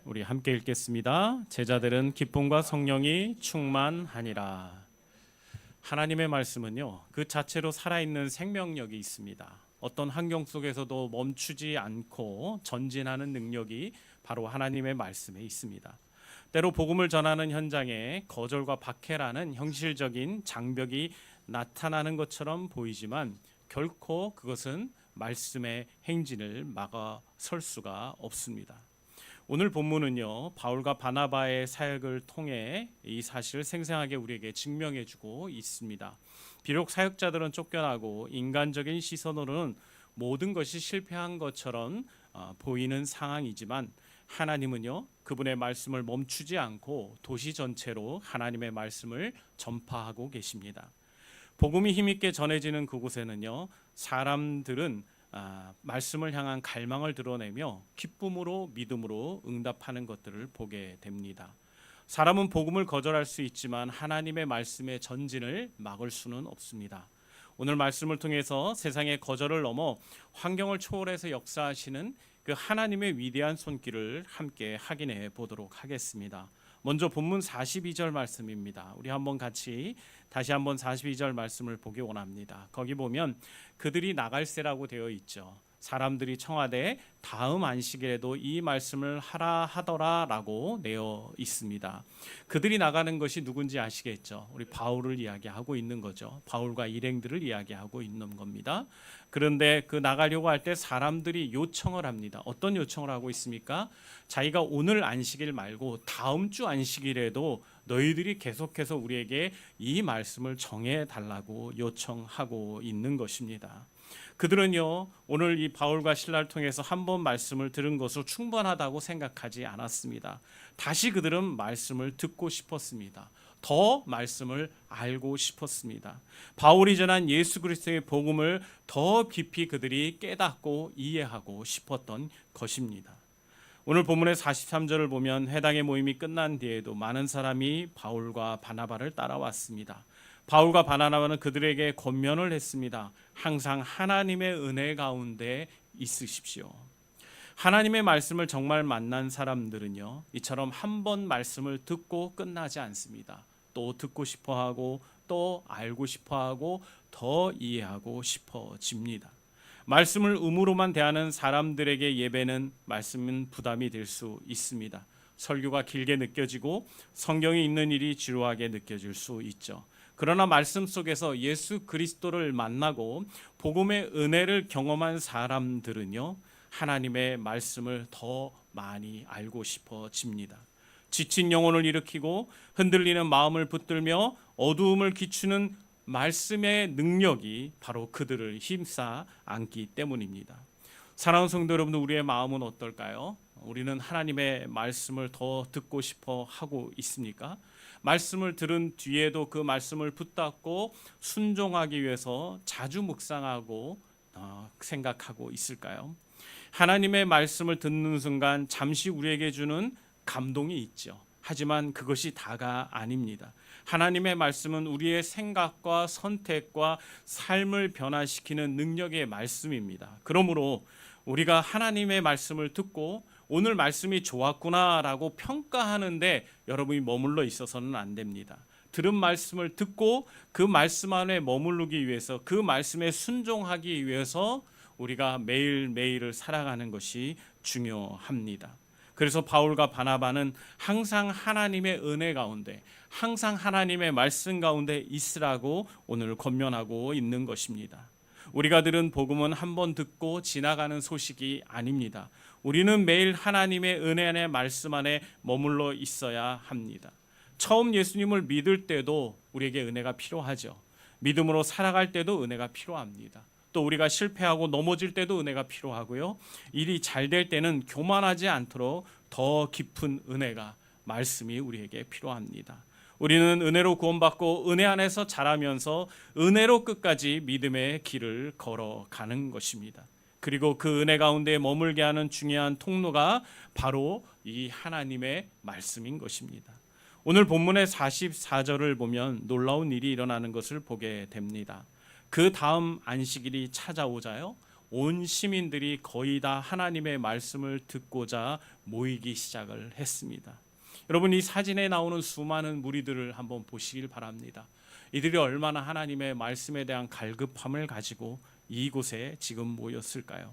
우리 함께 읽겠습니다. 제자들은 기쁨과 성령이 충만하니라. 하나님의 말씀은요, 그 자체로 살아있는 생명력이 있습니다. 어떤 환경 속에서도 멈추지 않고 전진하는 능력이 바로 하나님의 말씀에 있습니다. 때로 복음을 전하는 현장에 거절과 박해라는 현실적인 장벽이 나타나는 것처럼 보이지만 결코 그것은 말씀의 행진을 막아설 수가 없습니다. 오늘 본문은요, 바울과 바나바의 사역을 통해 이 사실을 생생하게 우리에게 증명해주고 있습니다. 비록 사역자들은 쫓겨나고 인간적인 시선으로는 모든 것이 실패한 것처럼 보이는 상황이지만 하나님은요, 그분의 말씀을 멈추지 않고 도시 전체로 하나님의 말씀을 전파하고 계십니다. 복음이 힘있게 전해지는 그곳에는요, 사람들은 말씀을 향한 갈망을 드러내며 기쁨으로 믿음으로 응답하는 것들을 보게 됩니다. 사람은 복음을 거절할 수 있지만 하나님의 말씀의 전진을 막을 수는 없습니다. 오늘 말씀을 통해서 세상의 거절을 넘어 환경을 초월해서 역사하시는 그 하나님의 위대한 손길을 함께 확인해 보도록 하겠습니다. 먼저 본문 42절 말씀입니다. 우리 한번 같이 다시 한번 42절 말씀을 보기 원합니다. 거기 보면 그들이 나갈새라고 되어 있죠. 사람들이 청하되 다음 안식일에도 이 말씀을 하라 하더라라고 되어 있습니다. 그들이 나가는 것이 누군지 아시겠죠? 우리 바울을 이야기하고 있는 거죠. 바울과 일행들을 이야기하고 있는 겁니다. 그런데 그 나가려고 할 때 사람들이 요청을 합니다. 어떤 요청을 하고 있습니까? 자기가 오늘 안식일 말고 다음 주 안식일에도 너희들이 계속해서 우리에게 이 말씀을 정해 달라고 요청하고 있는 것입니다. 그들은요, 오늘 이 바울과 실라를 통해서 한 번 말씀을 들은 것으로 충분하다고 생각하지 않았습니다. 다시 그들은 말씀을 듣고 싶었습니다. 더 말씀을 알고 싶었습니다. 바울이 전한 예수 그리스도의 복음을 더 깊이 그들이 깨닫고 이해하고 싶었던 것입니다. 오늘 본문의 43절을 보면 회당의 모임이 끝난 뒤에도 많은 사람이 바울과 바나바를 따라왔습니다. 바울과 바나바는 그들에게 권면을 했습니다. 항상 하나님의 은혜 가운데 있으십시오. 하나님의 말씀을 정말 만난 사람들은요, 이처럼 한 번 말씀을 듣고 끝나지 않습니다. 또 듣고 싶어하고 또 알고 싶어하고 더 이해하고 싶어집니다. 말씀을 의무로만 대하는 사람들에게 예배는 말씀은 부담이 될 수 있습니다. 설교가 길게 느껴지고 성경이 읽는 일이 지루하게 느껴질 수 있죠. 그러나 말씀 속에서 예수 그리스도를 만나고 복음의 은혜를 경험한 사람들은요, 하나님의 말씀을 더 많이 알고 싶어집니다. 지친 영혼을 일으키고 흔들리는 마음을 붙들며 어두움을 비추는 말씀의 능력이 바로 그들을 힘싸 안기 때문입니다. 사랑하는 성도 여러분, 우리의 마음은 어떨까요? 우리는 하나님의 말씀을 더 듣고 싶어 하고 있습니까? 말씀을 들은 뒤에도 그 말씀을 붙잡고 순종하기 위해서 자주 묵상하고 생각하고 있을까요? 하나님의 말씀을 듣는 순간 잠시 우리에게 주는 감동이 있죠. 하지만 그것이 다가 아닙니다. 하나님의 말씀은 우리의 생각과 선택과 삶을 변화시키는 능력의 말씀입니다. 그러므로 우리가 하나님의 말씀을 듣고 오늘 말씀이 좋았구나라고 평가하는데 여러분이 머물러 있어서는 안 됩니다. 들은 말씀을 듣고 그 말씀 안에 머무르기 위해서, 그 말씀에 순종하기 위해서 우리가 매일매일을 살아가는 것이 중요합니다. 그래서 바울과 바나바는 항상 하나님의 은혜 가운데, 항상 하나님의 말씀 가운데 있으라고 오늘 권면하고 있는 것입니다. 우리가 들은 복음은 한 번 듣고 지나가는 소식이 아닙니다. 우리는 매일 하나님의 은혜 안의 말씀 안에 머물러 있어야 합니다. 처음 예수님을 믿을 때도 우리에게 은혜가 필요하죠. 믿음으로 살아갈 때도 은혜가 필요합니다. 또 우리가 실패하고 넘어질 때도 은혜가 필요하고요. 일이 잘 될 때는 교만하지 않도록 더 깊은 은혜가, 말씀이 우리에게 필요합니다. 우리는 은혜로 구원받고 은혜 안에서 자라면서 은혜로 끝까지 믿음의 길을 걸어가는 것입니다. 그리고 그 은혜 가운데 머물게 하는 중요한 통로가 바로 이 하나님의 말씀인 것입니다. 오늘 본문의 44절을 보면 놀라운 일이 일어나는 것을 보게 됩니다. 그 다음 안식일이 찾아오자요, 온 시민들이 거의 다 하나님의 말씀을 듣고자 모이기 시작을 했습니다. 여러분, 이 사진에 나오는 수많은 무리들을 한번 보시길 바랍니다. 이들이 얼마나 하나님의 말씀에 대한 갈급함을 가지고 이곳에 지금 모였을까요?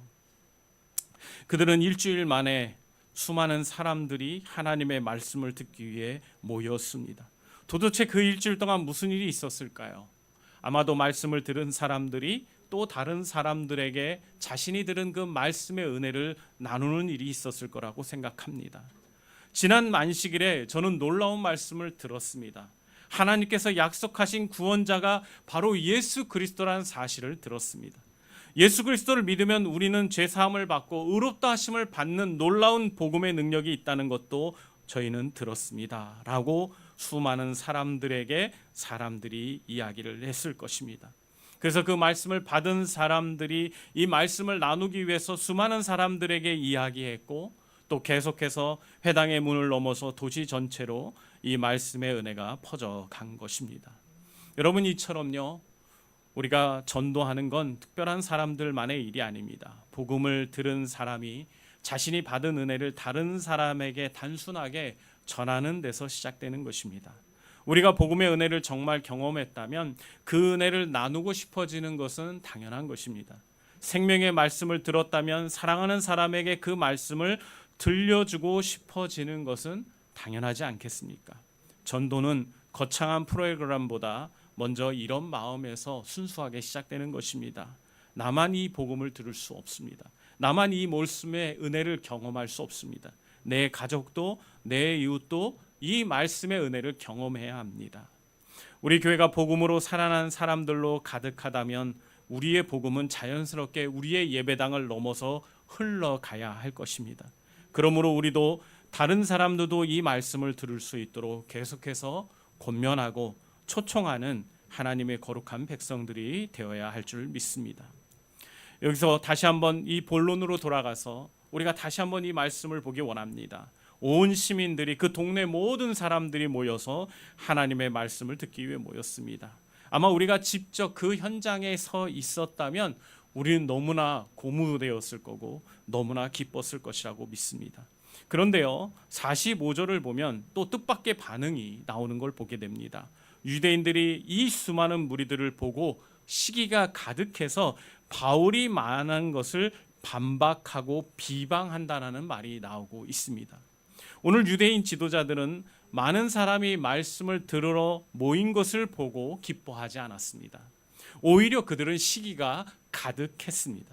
그들은 일주일 만에 수많은 사람들이 하나님의 말씀을 듣기 위해 모였습니다. 도대체 그 일주일 동안 무슨 일이 있었을까요? 아마도 말씀을 들은 사람들이 또 다른 사람들에게 자신이 들은 그 말씀의 은혜를 나누는 일이 있었을 거라고 생각합니다. 지난 만식일에 저는 놀라운 말씀을 들었습니다. 하나님께서 약속하신 구원자가 바로 예수 그리스도라는 사실을 들었습니다. 예수 그리스도를 믿으면 우리는 죄사함을 받고 의롭다 하심을 받는 놀라운 복음의 능력이 있다는 것도 저희는 들었습니다. 라고 수많은 사람들이 이야기를 했을 것입니다. 그래서 그 말씀을 받은 사람들이 이 말씀을 나누기 위해서 수많은 사람들에게 이야기했고, 또 계속해서 회당의 문을 넘어서 도시 전체로 이 말씀의 은혜가 퍼져간 것입니다. 여러분, 이처럼요, 우리가 전도하는 건 특별한 사람들만의 일이 아닙니다. 복음을 들은 사람이 자신이 받은 은혜를 다른 사람에게 단순하게 전하는 데서 시작되는 것입니다. 우리가 복음의 은혜를 정말 경험했다면 그 은혜를 나누고 싶어지는 것은 당연한 것입니다. 생명의 말씀을 들었다면 사랑하는 사람에게 그 말씀을 들려주고 싶어지는 것은 당연하지 않겠습니까? 전도는 거창한 프로그램보다 먼저 이런 마음에서 순수하게 시작되는 것입니다. 나만 이 복음을 들을 수 없습니다. 나만 이 말씀의 은혜를 경험할 수 없습니다. 내 가족도 내 이웃도 이 말씀의 은혜를 경험해야 합니다. 우리 교회가 복음으로 살아난 사람들로 가득하다면 우리의 복음은 자연스럽게 우리의 예배당을 넘어서 흘러가야 할 것입니다. 그러므로 우리도 다른 사람들도 이 말씀을 들을 수 있도록 계속해서 권면하고 초청하는 하나님의 거룩한 백성들이 되어야 할 줄 믿습니다. 여기서 다시 한번 이 본론으로 돌아가서 우리가 다시 한번 이 말씀을 보기 원합니다. 온 시민들이, 그 동네 모든 사람들이 모여서 하나님의 말씀을 듣기 위해 모였습니다. 아마 우리가 직접 그 현장에 서 있었다면 우리는 너무나 고무되었을 거고 너무나 기뻤을 것이라고 믿습니다. 그런데요, 45절을 보면 또 뜻밖의 반응이 나오는 걸 보게 됩니다. 유대인들이 이 수많은 무리들을 보고 시기가 가득해서 바울이 말한 것을 반박하고 비방한다는 말이 나오고 있습니다. 오늘 유대인 지도자들은 많은 사람이 말씀을 들으러 모인 것을 보고 기뻐하지 않았습니다. 오히려 그들은 시기가 가득했습니다.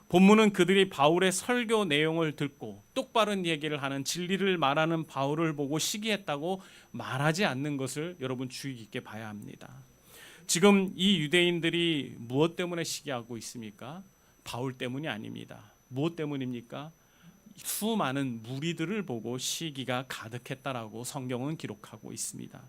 본문은 그들이 바울의 설교 내용을 듣고 똑바른 얘기를 하는, 진리를 말하는 바울을 보고 시기했다고 말하지 않는 것을 여러분 주의 깊게 봐야 합니다. 지금 이 유대인들이 무엇 때문에 시기하고 있습니까? 바울 때문이 아닙니다. 무엇 때문입니까? 수많은 무리들을 보고 시기가 가득했다라고 성경은 기록하고 있습니다.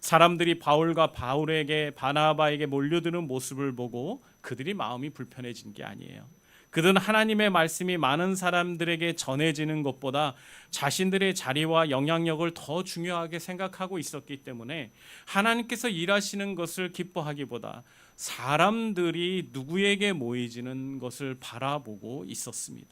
사람들이 바울과 바나바에게 몰려드는 모습을 보고 그들이 마음이 불편해진 게 아니에요. 그들은 하나님의 말씀이 많은 사람들에게 전해지는 것보다 자신들의 자리와 영향력을 더 중요하게 생각하고 있었기 때문에 하나님께서 일하시는 것을 기뻐하기보다 사람들이 누구에게 모이지는 것을 바라보고 있었습니다.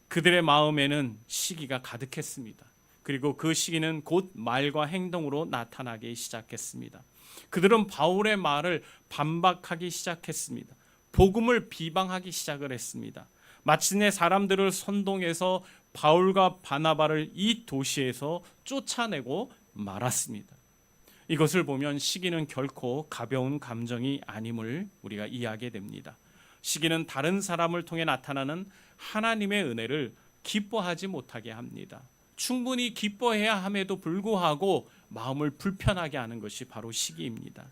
그들의 마음에는 시기가 가득했습니다. 그리고 그 시기는 곧 말과 행동으로 나타나기 시작했습니다. 그들은 바울의 말을 반박하기 시작했습니다. 복음을 비방하기 시작을 했습니다. 마침내 사람들을 선동해서 바울과 바나바를 이 도시에서 쫓아내고 말았습니다. 이것을 보면 시기는 결코 가벼운 감정이 아님을 우리가 이해하게 됩니다. 시기는 다른 사람을 통해 나타나는 하나님의 은혜를 기뻐하지 못하게 합니다. 충분히 기뻐해야 함에도 불구하고 마음을 불편하게 하는 것이 바로 시기입니다.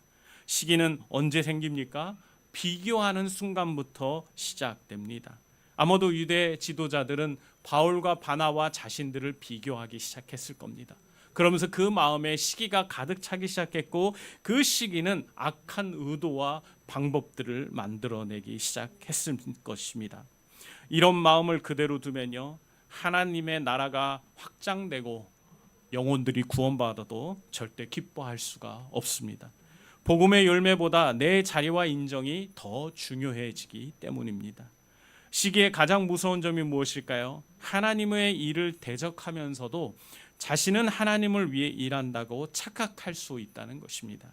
시기는 언제 생깁니까? 비교하는 순간부터 시작됩니다. 아마도 유대 지도자들은 바울과 바나와 자신들을 비교하기 시작했을 겁니다. 그러면서 그 마음에 시기가 가득 차기 시작했고, 그 시기는 악한 의도와 방법들을 만들어내기 시작했을 것입니다. 이런 마음을 그대로 두면요, 하나님의 나라가 확장되고 영혼들이 구원받아도 절대 기뻐할 수가 없습니다. 복음의 열매보다 내 자리와 인정이 더 중요해지기 때문입니다. 시기의 가장 무서운 점이 무엇일까요? 하나님의 일을 대적하면서도 자신은 하나님을 위해 일한다고 착각할 수 있다는 것입니다.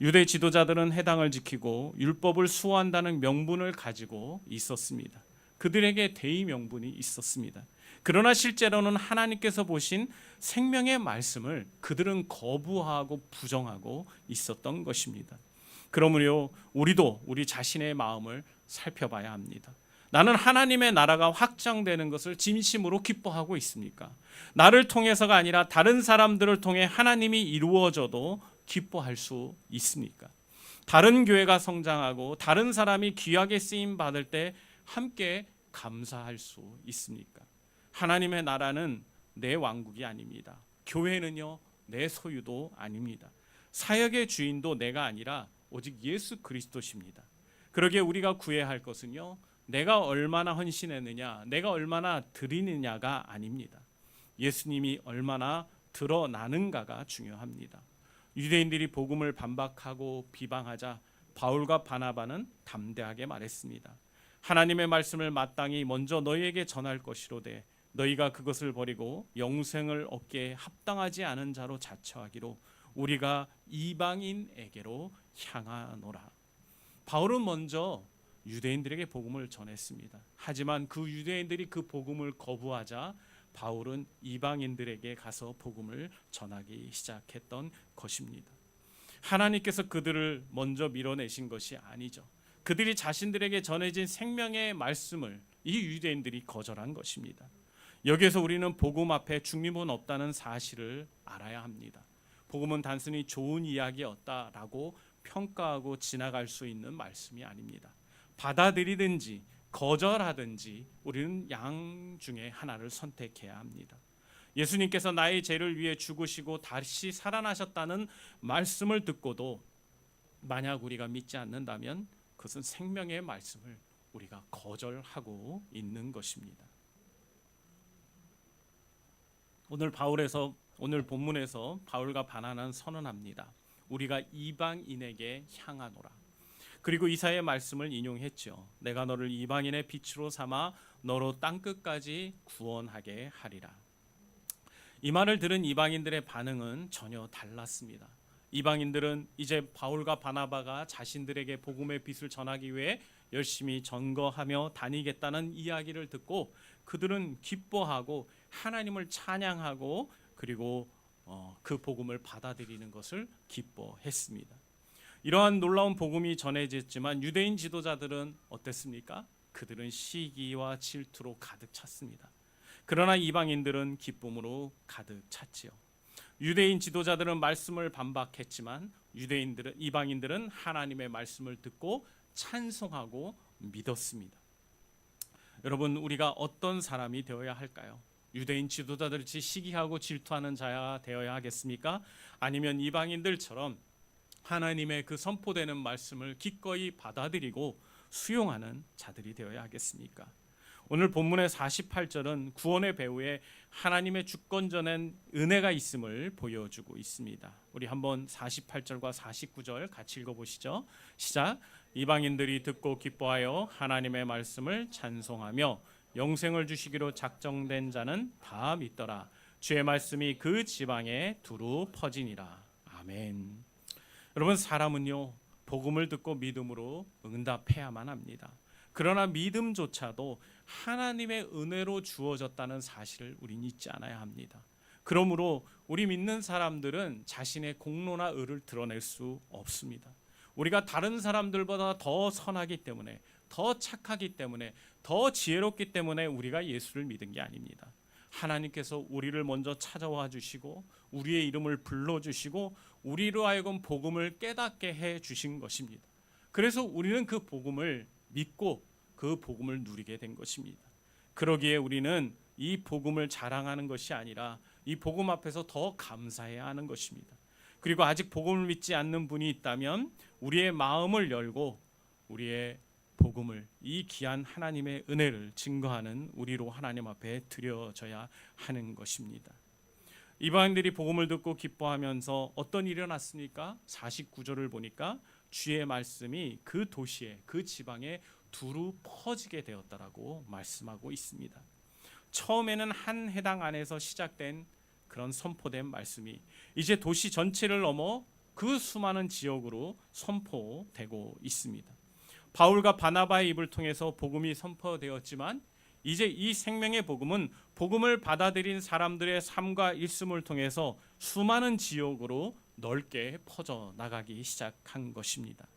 유대 지도자들은 해당을 지키고 율법을 수호한다는 명분을 가지고 있었습니다. 그들에게 대의 명분이 있었습니다. 그러나 실제로는 하나님께서 보신 생명의 말씀을 그들은 거부하고 부정하고 있었던 것입니다. 그러므로 우리도 우리 자신의 마음을 살펴봐야 합니다. 나는 하나님의 나라가 확장되는 것을 진심으로 기뻐하고 있습니까? 나를 통해서가 아니라 다른 사람들을 통해 하나님이 이루어져도 기뻐할 수 있습니까? 다른 교회가 성장하고 다른 사람이 귀하게 쓰임 받을 때 함께 감사할 수 있습니까? 하나님의 나라는 내 왕국이 아닙니다. 교회는요, 내 소유도 아닙니다. 사역의 주인도 내가 아니라 오직 예수 그리스도십니다. 그러기에 우리가 구해야 할 것은요, 내가 얼마나 헌신했느냐, 내가 얼마나 드리느냐가 아닙니다. 예수님이 얼마나 드러나는가가 중요합니다. 유대인들이 복음을 반박하고 비방하자 바울과 바나바는 담대하게 말했습니다. 하나님의 말씀을 마땅히 먼저 너희에게 전할 것이로되 너희가 그것을 버리고 영생을 얻기에 합당하지 않은 자로 자처하기로 우리가 이방인에게로 향하노라. 바울은 먼저 유대인들에게 복음을 전했습니다. 하지만 그 유대인들이 그 복음을 거부하자 바울은 이방인들에게 가서 복음을 전하기 시작했던 것입니다. 하나님께서 그들을 먼저 밀어내신 것이 아니죠. 그들이 자신들에게 전해진 생명의 말씀을 이 유대인들이 거절한 것입니다. 여기에서 우리는 복음 앞에 중림은 없다는 사실을 알아야 합니다. 복음은 단순히 좋은 이야기였다라고 평가하고 지나갈 수 있는 말씀이 아닙니다. 받아들이든지 거절하든지 우리는 양 중에 하나를 선택해야 합니다. 예수님께서 나의 죄를 위해 죽으시고 다시 살아나셨다는 말씀을 듣고도 만약 우리가 믿지 않는다면 그것은 생명의 말씀을 우리가 거절하고 있는 것입니다. 오늘 본문에서 바울과 바나바는 선언합니다. 우리가 이방인에게 향하노라. 그리고 이사야의 말씀을 인용했죠. 내가 너를 이방인의 빛으로 삼아 너로 땅끝까지 구원하게 하리라. 이 말을 들은 이방인들의 반응은 전혀 달랐습니다. 이방인들은 이제 바울과 바나바가 자신들에게 복음의 빛을 전하기 위해 열심히 전거하며 다니겠다는 이야기를 듣고 그들은 기뻐하고 하나님을 찬양하고 그리고 그 복음을 받아들이는 것을 기뻐했습니다. 이러한 놀라운 복음이 전해졌지만 유대인 지도자들은 어땠습니까? 그들은 시기와 질투로 가득 찼습니다. 그러나 이방인들은 기쁨으로 가득 찼지요. 유대인 지도자들은 말씀을 반박했지만 이방인들은 하나님의 말씀을 듣고 찬송하고 믿었습니다. 여러분, 우리가 어떤 사람이 되어야 할까요? 유대인 지도자들같이 시기하고 질투하는 자가 되어야 하겠습니까? 아니면 이방인들처럼 하나님의 그 선포되는 말씀을 기꺼이 받아들이고 수용하는 자들이 되어야 하겠습니까? 오늘 본문의 48절은 구원의 배후에 하나님의 주권적인 은혜가 있음을 보여주고 있습니다. 우리 한번 48절과 49절 같이 읽어보시죠. 시작. 이방인들이 듣고 기뻐하여 하나님의 말씀을 찬송하며 영생을 주시기로 작정된 자는 다 믿더라. 주의 말씀이 그 지방에 두루 퍼지니라. 아멘. 여러분, 사람은요, 복음을 듣고 믿음으로 응답해야만 합니다. 그러나 믿음조차도 하나님의 은혜로 주어졌다는 사실을 우린 잊지 않아야 합니다. 그러므로 우리 믿는 사람들은 자신의 공로나 의를 드러낼 수 없습니다. 우리가 다른 사람들보다 더 선하기 때문에, 더 착하기 때문에, 더 지혜롭기 때문에 우리가 예수를 믿은 게 아닙니다. 하나님께서 우리를 먼저 찾아와 주시고 우리의 이름을 불러주시고 우리로 하여금 복음을 깨닫게 해 주신 것입니다. 그래서 우리는 그 복음을 믿고 그 복음을 누리게 된 것입니다. 그러기에 우리는 이 복음을 자랑하는 것이 아니라 이 복음 앞에서 더 감사해야 하는 것입니다. 그리고 아직 복음을 믿지 않는 분이 있다면 우리의 마음을 열고 우리의 복음을, 이 귀한 하나님의 은혜를 증거하는 우리로 하나님 앞에 드려져야 하는 것입니다. 이방인들이 복음을 듣고 기뻐하면서 어떤 일이 일어났습니까? 49절을 보니까 주의 말씀이 그 도시에, 그 지방에 두루 퍼지게 되었다라고 말씀하고 있습니다. 처음에는 한 해당 안에서 시작된 그런 선포된 말씀이 이제 도시 전체를 넘어 그 수많은 지역으로 선포되고 있습니다. 바울과 바나바의 입을 통해서 복음이 선포되었지만 이제 이 생명의 복음은 복음을 받아들인 사람들의 삶과 일씀을 통해서 수많은 지역으로 넓게 퍼져 나가기 시작한 것입니다.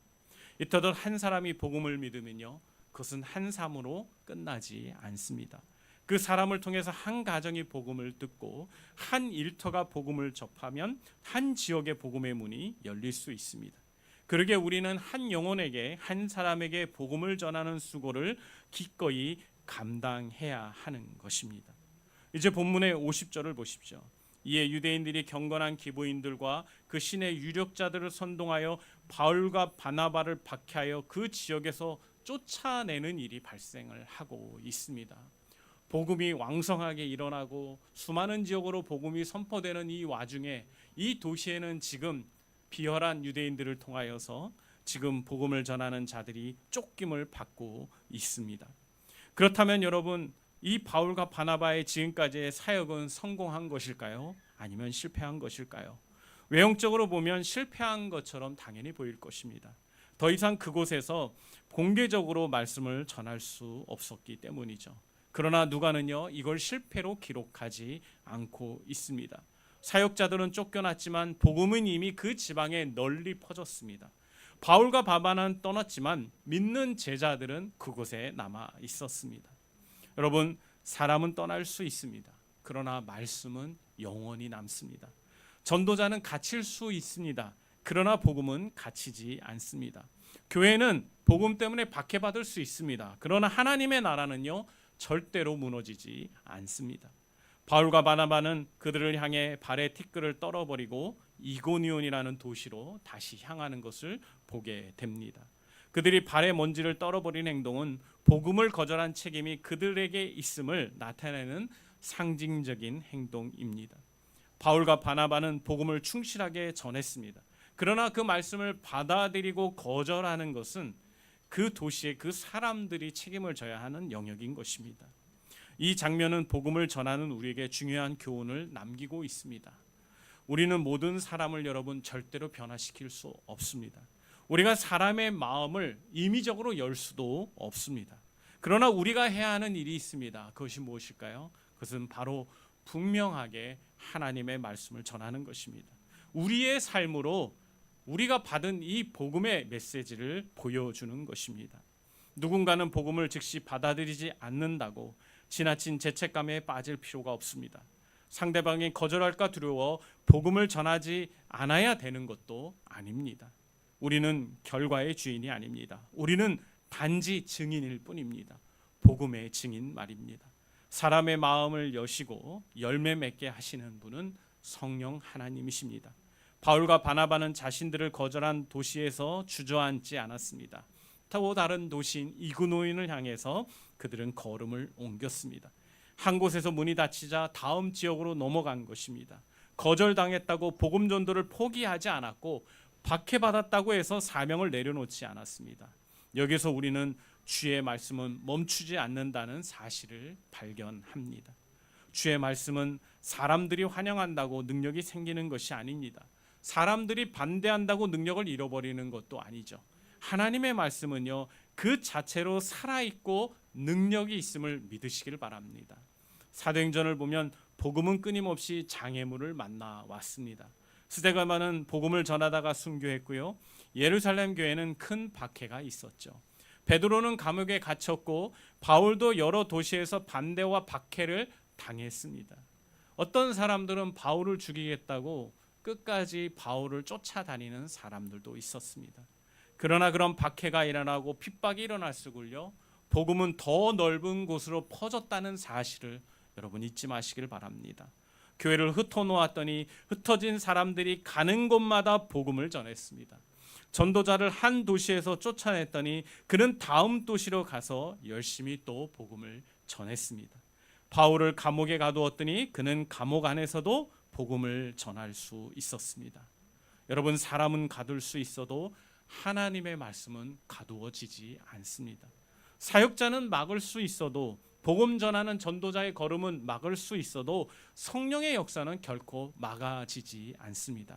이터덧 한 사람이 복음을 믿으면요, 그것은 한 삶으로 끝나지 않습니다. 그 사람을 통해서 한 가정이 복음을 듣고 한 일터가 복음을 접하면 한 지역의 복음의 문이 열릴 수 있습니다. 그러게 우리는 한 영혼에게, 한 사람에게 복음을 전하는 수고를 기꺼이 감당해야 하는 것입니다. 이제 본문의 50절을 보십시오. 이에 유대인들이 경건한 기부인들과 그 신의 유력자들을 선동하여 바울과 바나바를 박해하여 그 지역에서 쫓아내는 일이 발생을 하고 있습니다. 복음이 왕성하게 일어나고 수많은 지역으로 복음이 선포되는 이 와중에 이 도시에는 지금 비열한 유대인들을 통하여서 지금 복음을 전하는 자들이 쫓김을 받고 있습니다. 그렇다면 여러분, 이 바울과 바나바의 지금까지의 사역은 성공한 것일까요? 아니면 실패한 것일까요? 외형적으로 보면 실패한 것처럼 당연히 보일 것입니다. 더 이상 그곳에서 공개적으로 말씀을 전할 수 없었기 때문이죠. 그러나 누가는요, 이걸 실패로 기록하지 않고 있습니다. 사역자들은 쫓겨났지만 복음은 이미 그 지방에 널리 퍼졌습니다. 바울과 바나바는 떠났지만 믿는 제자들은 그곳에 남아 있었습니다. 여러분, 사람은 떠날 수 있습니다. 그러나 말씀은 영원히 남습니다. 전도자는 갇힐 수 있습니다. 그러나 복음은 갇히지 않습니다. 교회는 복음 때문에 박해받을 수 있습니다. 그러나 하나님의 나라는요, 절대로 무너지지 않습니다. 바울과 바나바는 그들을 향해 발의 티끌을 떨어버리고 이고니온이라는 도시로 다시 향하는 것을 보게 됩니다. 그들이 발의 먼지를 떨어버린 행동은 복음을 거절한 책임이 그들에게 있음을 나타내는 상징적인 행동입니다. 바울과 바나바는 복음을 충실하게 전했습니다. 그러나 그 말씀을 받아들이고 거절하는 것은 그 도시의 그 사람들이 책임을 져야 하는 영역인 것입니다. 이 장면은 복음을 전하는 우리에게 중요한 교훈을 남기고 있습니다. 우리는 모든 사람을 여러분 절대로 변화시킬 수 없습니다. 우리가 사람의 마음을 임의적으로 열 수도 없습니다. 그러나 우리가 해야 하는 일이 있습니다. 그것이 무엇일까요? 그것은 바로 분명하게 하나님의 말씀을 전하는 것입니다. 우리의 삶으로 우리가 받은 이 복음의 메시지를 보여주는 것입니다. 누군가는 복음을 즉시 받아들이지 않는다고 지나친 죄책감에 빠질 필요가 없습니다. 상대방이 거절할까 두려워 복음을 전하지 않아야 되는 것도 아닙니다. 우리는 결과의 주인이 아닙니다. 우리는 단지 증인일 뿐입니다. 복음의 증인 말입니다. 사람의 마음을 여시고 열매 맺게 하시는 분은 성령 하나님이십니다. 바울과 바나바는 자신들을 거절한 도시에서 주저앉지 않았습니다. 또 다른 도시인 이고니온을 향해서 그들은 걸음을 옮겼습니다. 한 곳에서 문이 닫히자 다음 지역으로 넘어간 것입니다. 거절당했다고 복음 전도를 포기하지 않았고 박해받았다고 해서 사명을 내려놓지 않았습니다. 여기서 우리는 주의 말씀은 멈추지 않는다는 사실을 발견합니다. 주의 말씀은 사람들이 환영한다고 능력이 생기는 것이 아닙니다. 사람들이 반대한다고 능력을 잃어버리는 것도 아니죠. 하나님의 말씀은요, 그 자체로 살아있고 능력이 있음을 믿으시길 바랍니다. 사도행전을 보면 복음은 끊임없이 장애물을 만나 왔습니다. 스데반은 복음을 전하다가 순교했고요. 예루살렘 교회는 큰 박해가 있었죠. 베드로는 감옥에 갇혔고 바울도 여러 도시에서 반대와 박해를 당했습니다. 어떤 사람들은 바울을 죽이겠다고 끝까지 바울을 쫓아다니는 사람들도 있었습니다. 그러나 그런 박해가 일어나고 핍박이 일어났을걸요, 복음은 더 넓은 곳으로 퍼졌다는 사실을 여러분 잊지 마시길 바랍니다. 교회를 흩어놓았더니 흩어진 사람들이 가는 곳마다 복음을 전했습니다. 전도자를 한 도시에서 쫓아냈더니 그는 다음 도시로 가서 열심히 또 복음을 전했습니다. 바울을 감옥에 가두었더니 그는 감옥 안에서도 복음을 전할 수 있었습니다. 여러분, 사람은 가둘 수 있어도 하나님의 말씀은 가두어지지 않습니다. 사역자는 막을 수 있어도, 복음 전하는 전도자의 걸음은 막을 수 있어도 성령의 역사는 결코 막아지지 않습니다.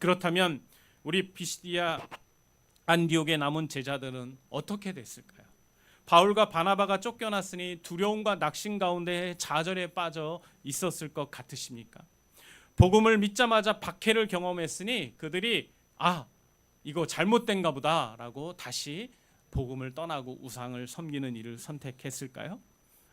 그렇다면 우리 피시디아 안디옥에 남은 제자들은 어떻게 됐을까요? 바울과 바나바가 쫓겨났으니 두려움과 낙심 가운데 좌절에 빠져 있었을 것 같으십니까? 복음을 믿자마자 박해를 경험했으니 그들이 이거 잘못된가 보다라고 다시 복음을 떠나고 우상을 섬기는 일을 선택했을까요?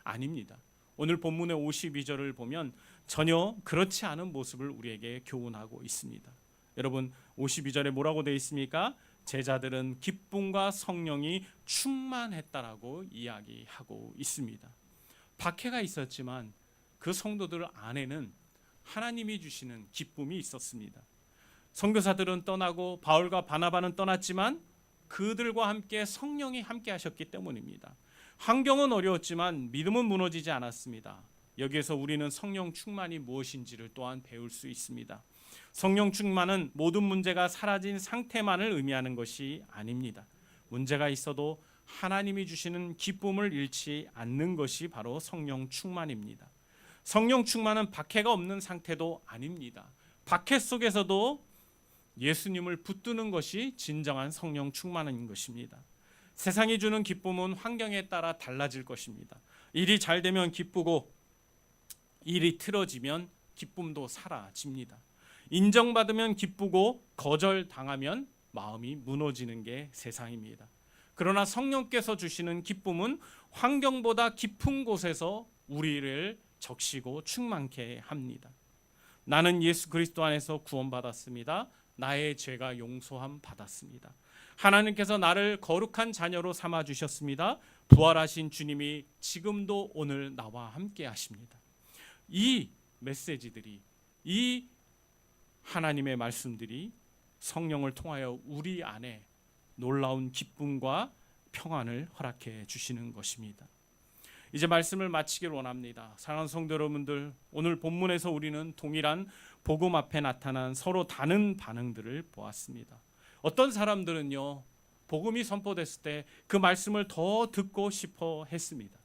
아닙니다. 오늘 본문의 52절을 보면 전혀 그렇지 않은 모습을 우리에게 교훈하고 있습니다. 여러분, 52절에 뭐라고 되어 있습니까? 제자들은 기쁨과 성령이 충만했다라고 이야기하고 있습니다. 박해가 있었지만 그 성도들 안에는 하나님이 주시는 기쁨이 있었습니다. 선교사들은 떠나고 바울과 바나바는 떠났지만 그들과 함께 성령이 함께 하셨기 때문입니다. 환경은 어려웠지만 믿음은 무너지지 않았습니다. 여기에서 우리는 성령 충만이 무엇인지를 또한 배울 수 있습니다. 성령 충만은 모든 문제가 사라진 상태만을 의미하는 것이 아닙니다. 문제가 있어도 하나님이 주시는 기쁨을 잃지 않는 것이 바로 성령 충만입니다. 성령 충만은 박해가 없는 상태도 아닙니다. 박해 속에서도 예수님을 붙드는 것이 진정한 성령 충만인 것입니다. 세상이 주는 기쁨은 환경에 따라 달라질 것입니다. 일이 잘 되면 기쁘고 일이 틀어지면 기쁨도 사라집니다. 인정받으면 기쁘고 거절당하면 마음이 무너지는 게 세상입니다. 그러나 성령께서 주시는 기쁨은 환경보다 깊은 곳에서 우리를 적시고 충만케 합니다. 나는 예수 그리스도 안에서 구원받았습니다. 나의 죄가 용서함 받았습니다. 하나님께서 나를 거룩한 자녀로 삼아 주셨습니다. 부활하신 주님이 지금도 오늘 나와 함께 하십니다. 이 메시지들이, 이 하나님의 말씀들이 성령을 통하여 우리 안에 놀라운 기쁨과 평안을 허락해 주시는 것입니다. 이제 말씀을 마치기를 원합니다. 사랑하는 성도 여러분들, 오늘 본문에서 우리는 동일한 복음 앞에 나타난 서로 다른 반응들을 보았습니다. 어떤 사람들은요, 복음이 선포됐을 때 그 말씀을 더 듣고 싶어 했습니다.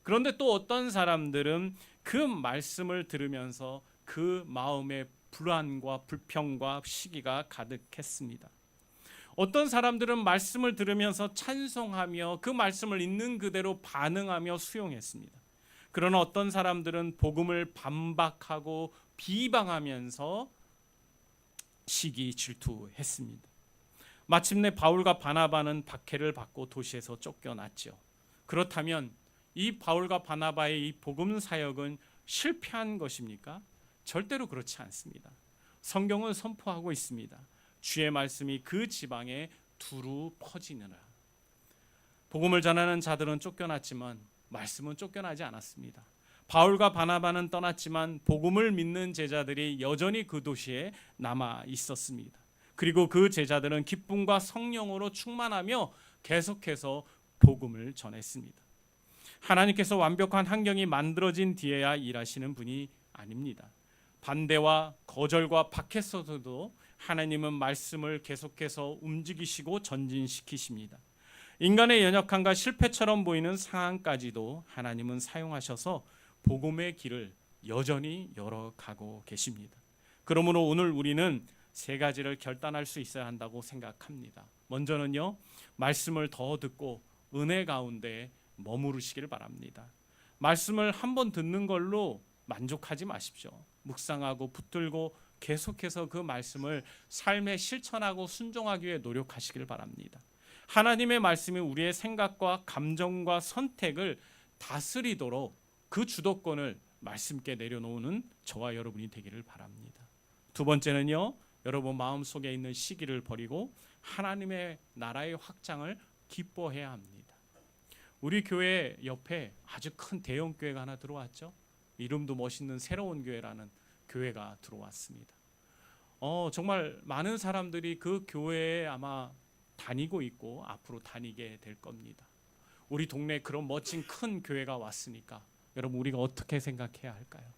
그런데 또 어떤 사람들은 그 말씀을 들으면서 그 마음에 불안과 불평과 시기가 가득했습니다. 어떤 사람들은 말씀을 들으면서 찬송하며 그 말씀을 있는 그대로 반응하며 수용했습니다. 그러나 어떤 사람들은 복음을 반박하고 비방하면서 시기 질투했습니다. 마침내 바울과 바나바는 박해를 받고 도시에서 쫓겨났죠. 그렇다면 이 바울과 바나바의 이 복음 사역은 실패한 것입니까? 절대로 그렇지 않습니다. 성경은 선포하고 있습니다. 주의 말씀이 그 지방에 두루 퍼지느라. 복음을 전하는 자들은 쫓겨났지만 말씀은 쫓겨나지 않았습니다. 바울과 바나바는 떠났지만 복음을 믿는 제자들이 여전히 그 도시에 남아 있었습니다. 그리고 그 제자들은 기쁨과 성령으로 충만하며 계속해서 복음을 전했습니다. 하나님께서 완벽한 환경이 만들어진 뒤에야 일하시는 분이 아닙니다. 반대와 거절과 박해 속에서도 하나님은 말씀을 계속해서 움직이시고 전진시키십니다. 인간의 연약함과 실패처럼 보이는 상황까지도 하나님은 사용하셔서 복음의 길을 여전히 열어가고 계십니다. 그러므로 오늘 우리는 세 가지를 결단할 수 있어야 한다고 생각합니다. 먼저는요, 말씀을 더 듣고 은혜 가운데 머무르시길 바랍니다. 말씀을 한번 듣는 걸로 만족하지 마십시오. 묵상하고 붙들고 계속해서 그 말씀을 삶에 실천하고 순종하기 위해 노력하시길 바랍니다. 하나님의 말씀이 우리의 생각과 감정과 선택을 다스리도록 그 주도권을 말씀께 내려놓는 저와 여러분이 되기를 바랍니다. 두 번째는요, 여러분 마음속에 있는 시기를 버리고 하나님의 나라의 확장을 기뻐해야 합니다. 우리 교회 옆에 아주 큰 대형 교회가 하나 들어왔죠. 이름도 멋있는 새로운 교회라는 교회가 들어왔습니다. 정말 많은 사람들이 그 교회에 아마 다니고 있고 앞으로 다니게 될 겁니다. 우리 동네에 그런 멋진 큰 교회가 왔으니까 여러분 우리가 어떻게 생각해야 할까요?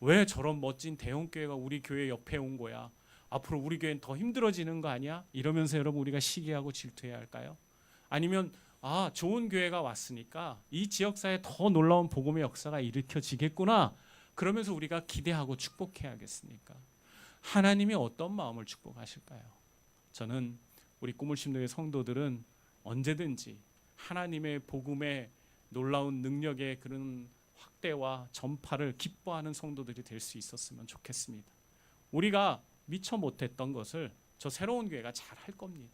왜 저런 멋진 대형 교회가 우리 교회 옆에 온 거야? 앞으로 우리 교회는 더 힘들어지는 거 아니야? 이러면서 여러분 우리가 시기하고 질투해야 할까요? 아니면 좋은 교회가 왔으니까 이 지역사회에 더 놀라운 복음의 역사가 일으켜지겠구나. 그러면서 우리가 기대하고 축복해야겠습니까? 하나님이 어떤 마음을 축복하실까요? 저는 우리 꿈을 심는 성도들은 언제든지 하나님의 복음의 놀라운 능력의 그런 확대와 전파를 기뻐하는 성도들이 될 수 있었으면 좋겠습니다. 우리가 미처 못했던 것을 저 새로운 교회가 잘 할 겁니다.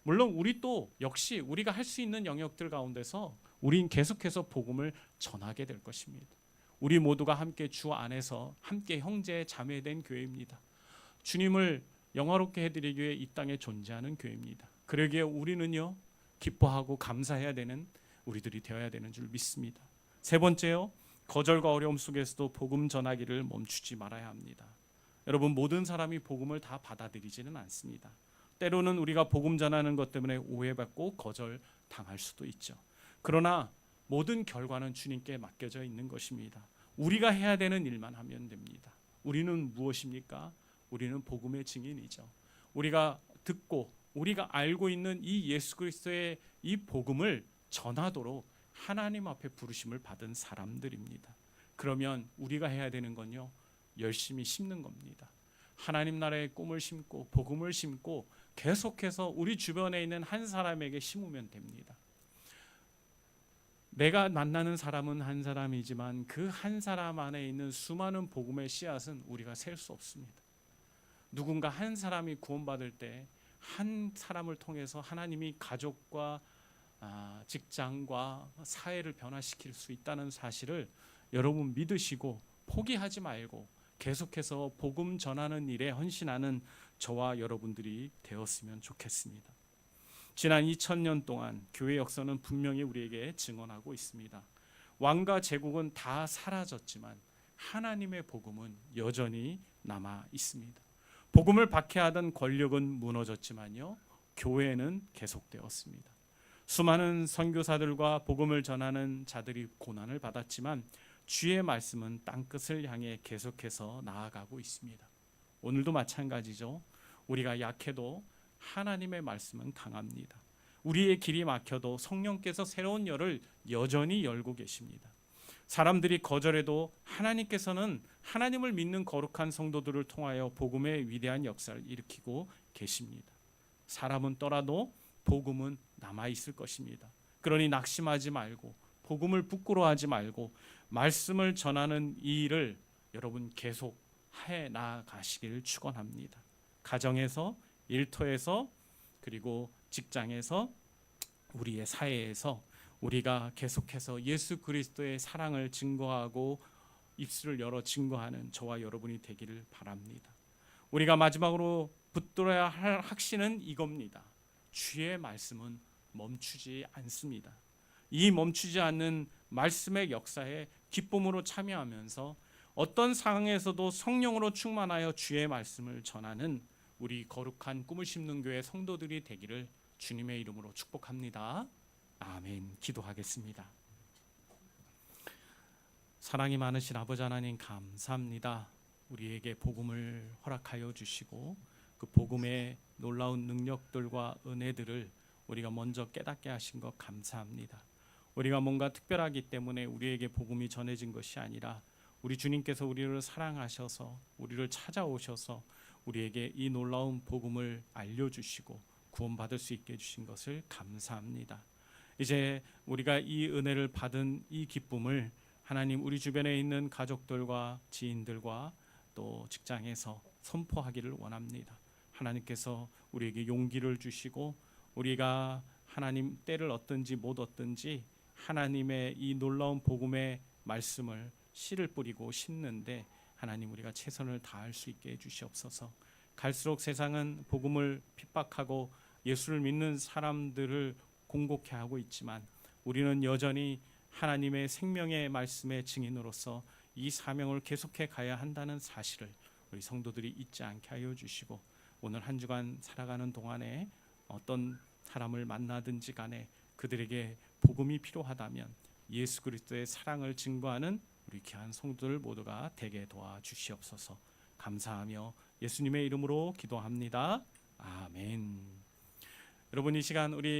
물론 우리 또 역시 우리가 할 수 있는 영역들 가운데서 우린 계속해서 복음을 전하게 될 것입니다. 우리 모두가 함께 주 안에서 함께 형제 자매된 교회입니다. 주님을 영화롭게 해드리기 위해 이 땅에 존재하는 교회입니다. 그러기에 우리는요, 기뻐하고 감사해야 되는 우리들이 되어야 되는 줄 믿습니다. 세 번째요, 거절과 어려움 속에서도 복음 전하기를 멈추지 말아야 합니다. 여러분, 모든 사람이 복음을 다 받아들이지는 않습니다. 때로는 우리가 복음 전하는 것 때문에 오해받고 거절당할 수도 있죠. 그러나 모든 결과는 주님께 맡겨져 있는 것입니다. 우리가 해야 되는 일만 하면 됩니다. 우리는 무엇입니까? 우리는 복음의 증인이죠. 우리가 듣고 우리가 알고 있는 이 예수 그리스도의 이 복음을 전하도록 하나님 앞에 부르심을 받은 사람들입니다. 그러면 우리가 해야 되는 건요, 열심히 심는 겁니다. 하나님 나라의 꿈을 심고 복음을 심고 계속해서 우리 주변에 있는 한 사람에게 심으면 됩니다. 내가 만나는 사람은 한 사람이지만 그 한 사람 안에 있는 수많은 복음의 씨앗은 우리가 셀 수 없습니다. 누군가 한 사람이 구원받을 때 한 사람을 통해서 하나님이 가족과 직장과 사회를 변화시킬 수 있다는 사실을 여러분 믿으시고 포기하지 말고 계속해서 복음 전하는 일에 헌신하는 저와 여러분들이 되었으면 좋겠습니다. 지난 2000년 동안 교회 역사는 분명히 우리에게 증언하고 있습니다. 왕과 제국은 다 사라졌지만 하나님의 복음은 여전히 남아 있습니다. 복음을 박해하던 권력은 무너졌지만요, 교회는 계속되었습니다. 수많은 선교사들과 복음을 전하는 자들이 고난을 받았지만 주의 말씀은 땅끝을 향해 계속해서 나아가고 있습니다. 오늘도 마찬가지죠. 우리가 약해도 하나님의 말씀은 강합니다. 우리의 길이 막혀도 성령께서 새로운 열을 여전히 열고 계십니다. 사람들이 거절해도 하나님께서는 하나님을 믿는 거룩한 성도들을 통하여 복음의 위대한 역사를 일으키고 계십니다. 사람은 떠나도 복음은 남아 있을 것입니다. 그러니 낙심하지 말고 복음을 부끄러워하지 말고 말씀을 전하는 이 일을 여러분 계속 해 나가시길 축원합니다. 가정에서, 일터에서, 그리고 직장에서, 우리의 사회에서 우리가 계속해서 예수 그리스도의 사랑을 증거하고 입술을 열어 증거하는 저와 여러분이 되기를 바랍니다. 우리가 마지막으로 붙들어야 할 확신은 이겁니다. 주의 말씀은 멈추지 않습니다. 이 멈추지 않는 말씀의 역사에 기쁨으로 참여하면서 어떤 상황에서도 성령으로 충만하여 주의 말씀을 전하는 우리 거룩한 꿈을 심는 교회 성도들이 되기를 주님의 이름으로 축복합니다. 아멘. 기도하겠습니다. 사랑이 많으신 아버지 하나님 감사합니다. 우리에게 복음을 허락하여 주시고 그 복음의 놀라운 능력들과 은혜들을 우리가 먼저 깨닫게 하신 것 감사합니다. 우리가 뭔가 특별하기 때문에 우리에게 복음이 전해진 것이 아니라 우리 주님께서 우리를 사랑하셔서 우리를 찾아오셔서 우리에게 이 놀라운 복음을 알려주시고 구원받을 수 있게 해주신 것을 감사합니다. 이제 우리가 이 은혜를 받은 이 기쁨을 하나님 우리 주변에 있는 가족들과 지인들과 또 직장에서 선포하기를 원합니다. 하나님께서 우리에게 용기를 주시고 우리가 하나님 때를 얻든지 못 얻든지 하나님의 이 놀라운 복음의 말씀을 씨를 뿌리고 심는데 하나님 우리가 최선을 다할 수 있게 해주시옵소서. 갈수록 세상은 복음을 핍박하고 예수를 믿는 사람들을 공곡해 하고 있지만 우리는 여전히 하나님의 생명의 말씀의 증인으로서 이 사명을 계속해 가야 한다는 사실을 우리 성도들이 잊지 않게 하여 주시고 오늘 한 주간 살아가는 동안에 어떤 사람을 만나든지 간에 그들에게 복음이 필요하다면 예수 그리스도의 사랑을 증거하는 우리 귀한 성도들 모두가 되게 도와주시옵소서. 감사하며 예수님의 이름으로 기도합니다. 아멘. 여러분 이 시간 우리